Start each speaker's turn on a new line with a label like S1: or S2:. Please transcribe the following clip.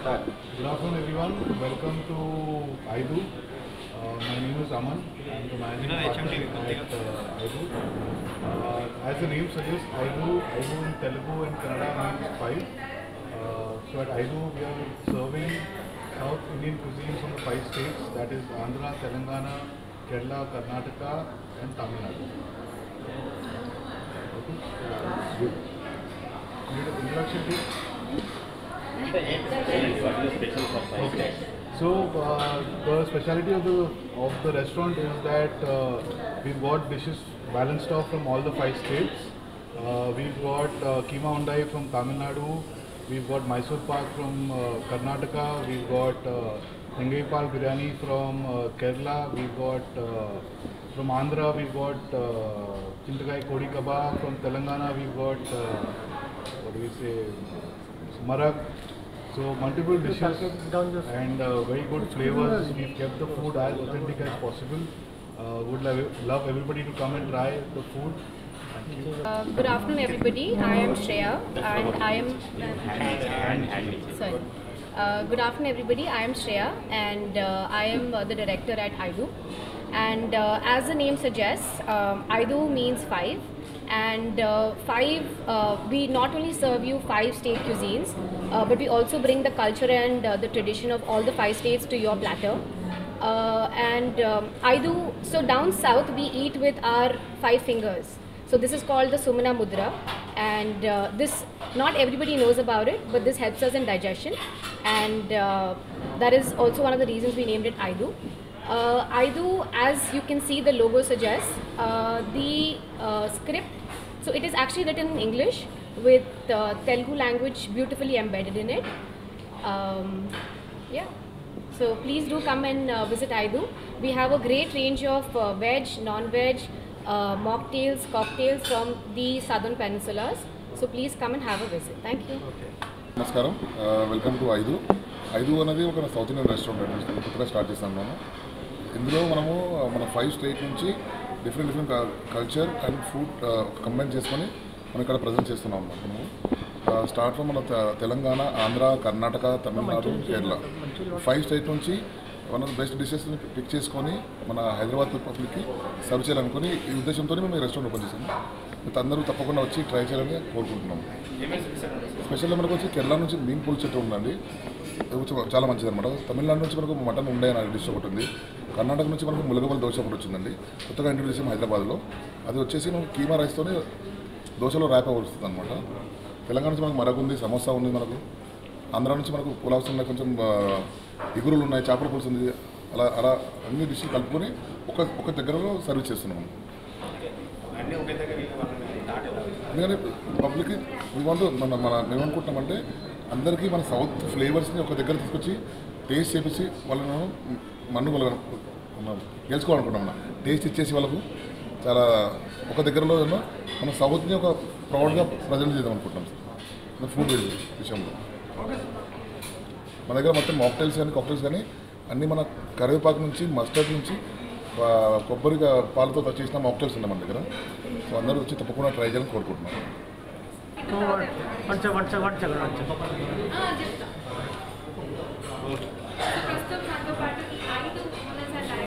S1: Good afternoon, everyone. Welcome to IDU. My name is Aman. I'm the managing partner at IDU. As the name suggests, IDU in Telugu and Kannada means five. So at IDU, we are serving South Indian cuisine from the five states, that is Andhra, Telangana, Kerala, Karnataka, and Tamil Nadu. Good. Need an introduction, please? Okay. So the specialty of the restaurant is that we've got dishes balanced off from all the five states. We've got keema undai from Tamil Nadu. We've got Mysore Pak from Karnataka. We've got Hengaipal biryani from Kerala. We've got from Andhra. We've got Chintakai Kodi Kebab. From Telangana, we've got what do we say? Marag. So multiple dishes and very good flavors. We've kept the food as authentic as possible. Would love everybody to come and try the food. Thank you.
S2: Good afternoon, everybody. I am Shreya, and I am. Sorry. Good afternoon, everybody. I am Shreya, and I am the director at IDU. And as the name suggests, IDU means five. And we not only serve you five state cuisines, but we also bring the culture and the tradition of all the five states to your platter. So down south we eat with our five fingers. So this is called the Sumana Mudra, and this not everybody knows about it, but this helps us in digestion, and that is also one of the reasons we named it IDU. IDU, as you can see the logo suggests, the script, so it is actually written in English with Telugu language beautifully embedded in it. Yeah, so please do come and visit IDU. We have a great range of veg, non-veg, mocktails, cocktails from the southern peninsulas. So please come and have a visit. Thank you.
S3: Namaskaram. Welcome to IDU. IDU అనేది ఒక South Indian restaurant కొత్తగా start చేస్తాం మనం. ఇందులో మనము మన five state నుంచి different culture and food combine చేసుకొని మనం ఇక్కడ ప్రజెంట్ చేస్తున్నాం మనము. స్టార్ట్ ఫ్రమ్ మన తెలంగాణ, ఆంధ్ర, కర్ణాటక, తమిళనాడు, కేరళ ఫైవ్ స్టేట్ నుంచి వన్ ఆఫ్ ద బెస్ట్ డిషెస్ని పిక్ చేసుకొని మన హైదరాబాద్ పబ్లిక్కి సర్వ్ చేయాలనుకుని ఈ ఉద్దేశంతో మేము ఈ రెస్టారెంట్ ఓపెన్ చేసాము. అందరూ తప్పకుండా వచ్చి ట్రై చేయాలని కోరుకుంటున్నాము. స్పెషల్గా మనకు వచ్చి కేరళ నుంచి మీన్ పుల్చెట్టు ఉందండి, చాలా మంచిది అనమాట. తమిళనాడు నుంచి మనకు మటన్ ఉండే అనే డిష్ ఒకటి ఉంది. కర్ణాటక నుంచి మనకు ములగబల్ దోశ ఒకటి వచ్చిందండి, కొత్తగా ఇంట్రొడ్యూస్ చేసాం హైదరాబాద్లో. అది వచ్చేసి మనకు కీమా రైస్తోనే దోశలో ర్యాప్ వస్తుంది అనమాట. తెలంగాణ నుంచి మనకు మరగ ఉంది, సమోసా ఉంది మనకు. ఆంధ్ర నుంచి మనకు పులావ్స్ ఉన్నాయి, కొంచెం ఇగురులు ఉన్నాయి, చేపల పులుసు ఉంది. అలా అన్ని డిష్లు కలుపుకొని ఒక దగ్గరలో సర్వీస్ చేస్తున్నాం. ఎందుకంటే పబ్లిక్కి మేమనుకుంటున్నామంటే అందరికీ మన సౌత్ ఫ్లేవర్స్ని ఒక దగ్గర తీసుకొచ్చి టేస్ట్ చేపించి వాళ్ళను గెలుచుకోవాలనుకుంటున్నాం. మనం టేస్ట్ ఇచ్చేసి వాళ్ళకు చాలా ఒక దగ్గరలో మన సౌత్ని ఒక ప్రౌడ్గా ప్రజెంట్ చేద్దాం అనుకుంటున్నాం సార్ ఫుడ్ విషయంలో. మన దగ్గర మొత్తం మాక్టైల్స్ కానీ కాక్టైల్స్ కానీ అన్నీ మన కరివేపాకు నుంచి మస్టర్డ్ నుంచి కొబ్బరి పాలతో చేసిన మాక్టైల్స్ ఉన్నాయి మన దగ్గర. సో అందరూ వచ్చి తప్పకుండా ట్రై చేయాలని కోరుకుంటున్నాం.
S4: one second.